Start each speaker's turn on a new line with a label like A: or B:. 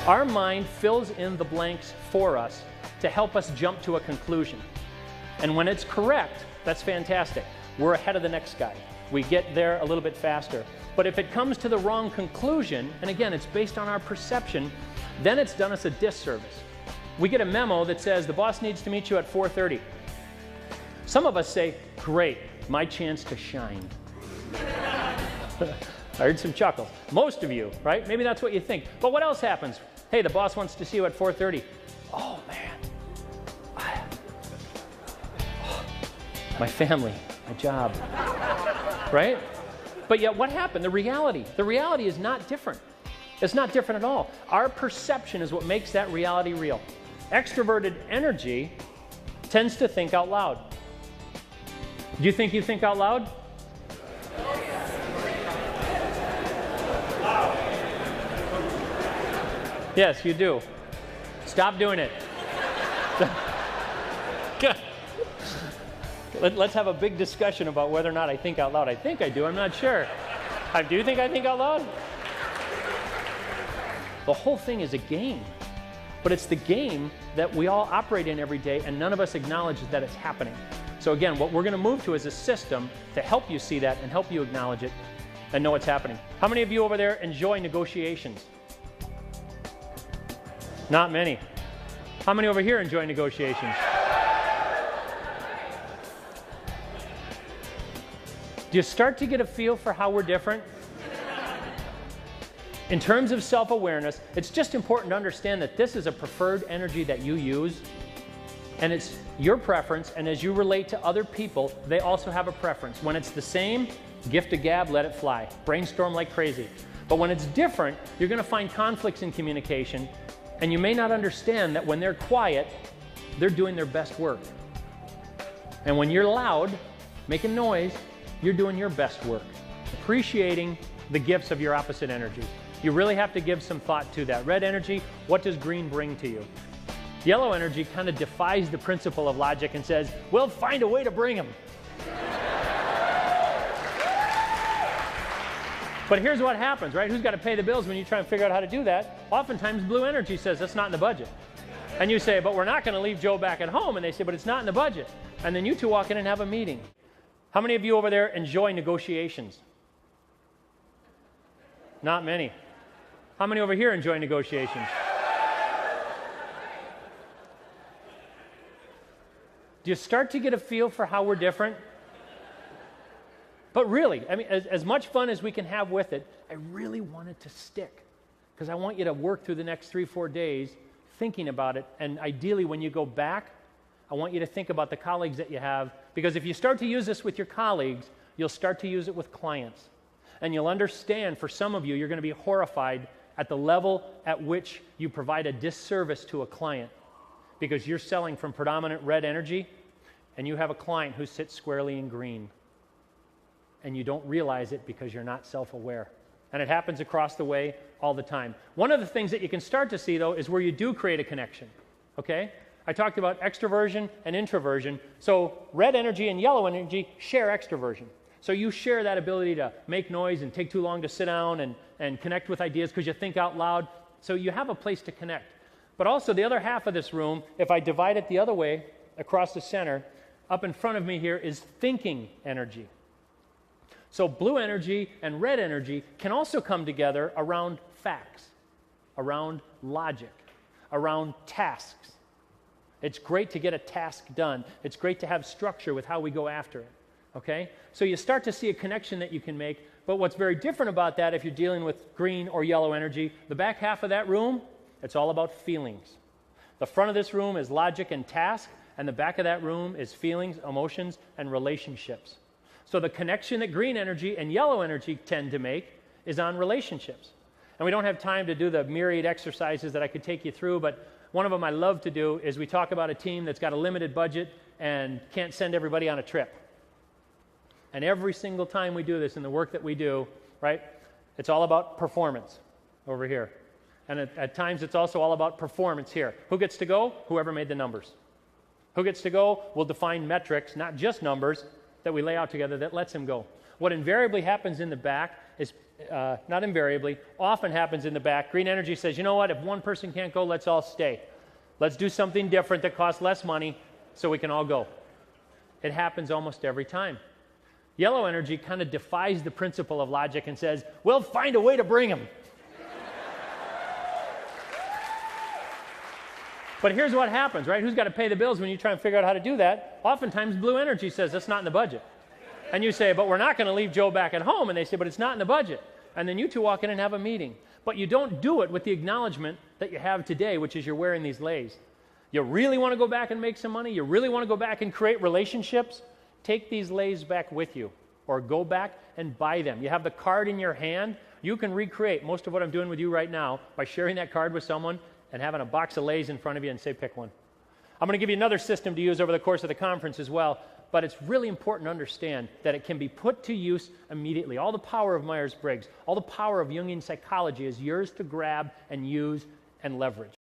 A: Our mind fills in the blanks for us to help us jump to a conclusion. And when it's correct, that's fantastic. We're ahead of the next guy. We get there a little bit faster. But if it comes to the wrong conclusion, and again, it's based on our perception, then it's done us a disservice. We get a memo that says the boss needs to meet you at 4:30. Some of us say, great, my chance to shine. I heard some chuckles. Most of you, right? Maybe that's what you think. But what else happens? Hey, the boss wants to see you at 4:30. Oh, man. My family, my job, right? But yet what happened? The reality is not different. It's not different at all. Our perception is what makes that reality real. Extroverted energy tends to think out loud. Do you think out loud? Yes, you do. Stop doing it. Let's have a big discussion about whether or not I think out loud. I think I do, I'm not sure. Do you think I think out loud? The whole thing is a game. But it's the game that we all operate in every day, and none of us acknowledge that it's happening. So again, what we're going to move to is a system to help you see that and help you acknowledge it and know what's happening. How many of you over there enjoy negotiations? Not many. How many over here enjoy negotiations? Do you start to get a feel for how we're different? In terms of self-awareness, it's just important to understand that this is a preferred energy that you use, and it's your preference, and as you relate to other people, they also have a preference. When it's the same, gift a gab, let it fly. Brainstorm like crazy. But when it's different, you're going to find conflicts in communication, and you may not understand that when they're quiet, they're doing their best work. And when you're loud, making noise, you're doing your best work, appreciating the gifts of your opposite energies. You really have to give some thought to that. Red energy, what does green bring to you? Yellow energy kind of defies the principle of logic and says, we'll find a way to bring them. But here's what happens, right? Who's got to pay the bills when you try and figure out how to do that? Oftentimes blue energy says, that's not in the budget. And you say, but we're not going to leave Joe back at home. And they say, but it's not in the budget. And then you two walk in and have a meeting. How many of you over there enjoy negotiations? Not many. How many over here enjoy negotiations? Do you start to get a feel for how we're different? But really, I mean, as much fun as we can have with it, I really want it to stick. Because I want you to work through the next 3-4 days thinking about it. And ideally, when you go back, I want you to think about the colleagues that you have, because if you start to use this with your colleagues, you'll start to use it with clients. And you'll understand, for some of you, you're going to be horrified at the level at which you provide a disservice to a client, because you're selling from predominant red energy, and you have a client who sits squarely in green. And you don't realize it because you're not self-aware. And it happens across the way all the time. One of the things that you can start to see, though, is where you do create a connection, okay? I talked about extroversion and introversion. So red energy and yellow energy share extroversion. So you share that ability to make noise and take too long to sit down and connect with ideas because you think out loud. So you have a place to connect. But also the other half of this room, if I divide it the other way, across the center, up in front of me here is thinking energy. So blue energy and red energy can also come together around facts, around logic, around tasks. It's great to get a task done. It's great to have structure with how we go after it, okay? So you start to see a connection that you can make, but what's very different about that if you're dealing with green or yellow energy, the back half of that room, it's all about feelings. The front of this room is logic and task, and the back of that room is feelings, emotions, and relationships. So the connection that green energy and yellow energy tend to make is on relationships. And we don't have time to do the myriad exercises that I could take you through, but one of them I love to do is we talk about a team that's got a limited budget and can't send everybody on a trip. And every single time we do this in the work that we do, right, it's all about performance over here. And at times it's also all about performance here. Who gets to go? Whoever made the numbers. Who gets to go? We'll define metrics, not just numbers, that we lay out together that lets him go. What invariably happens in the back is, not invariably, often happens in the back. Green energy says, you know what, if one person can't go, let's all stay. Let's do something different that costs less money so we can all go. It happens almost every time. Yellow energy kind of defies the principle of logic and says, we'll find a way to bring them. But here's what happens, right? Who's got to pay the bills when you try and figure out how to do that? Oftentimes, blue energy says, that's not in the budget. And you say, but we're not going to leave Joe back at home. And they say, but it's not in the budget. And then you two walk in and have a meeting. But you don't do it with the acknowledgement that you have today, which is you're wearing these lays. You really want to go back and make some money? You really want to go back and create relationships? Take these lays back with you, or go back and buy them. You have the card in your hand. You can recreate most of what I'm doing with you right now by sharing that card with someone and having a box of lays in front of you and say, pick one. I'm going to give you another system to use over the course of the conference as well, but it's really important to understand that it can be put to use immediately. All the power of Myers-Briggs, all the power of Jungian psychology is yours to grab and use and leverage.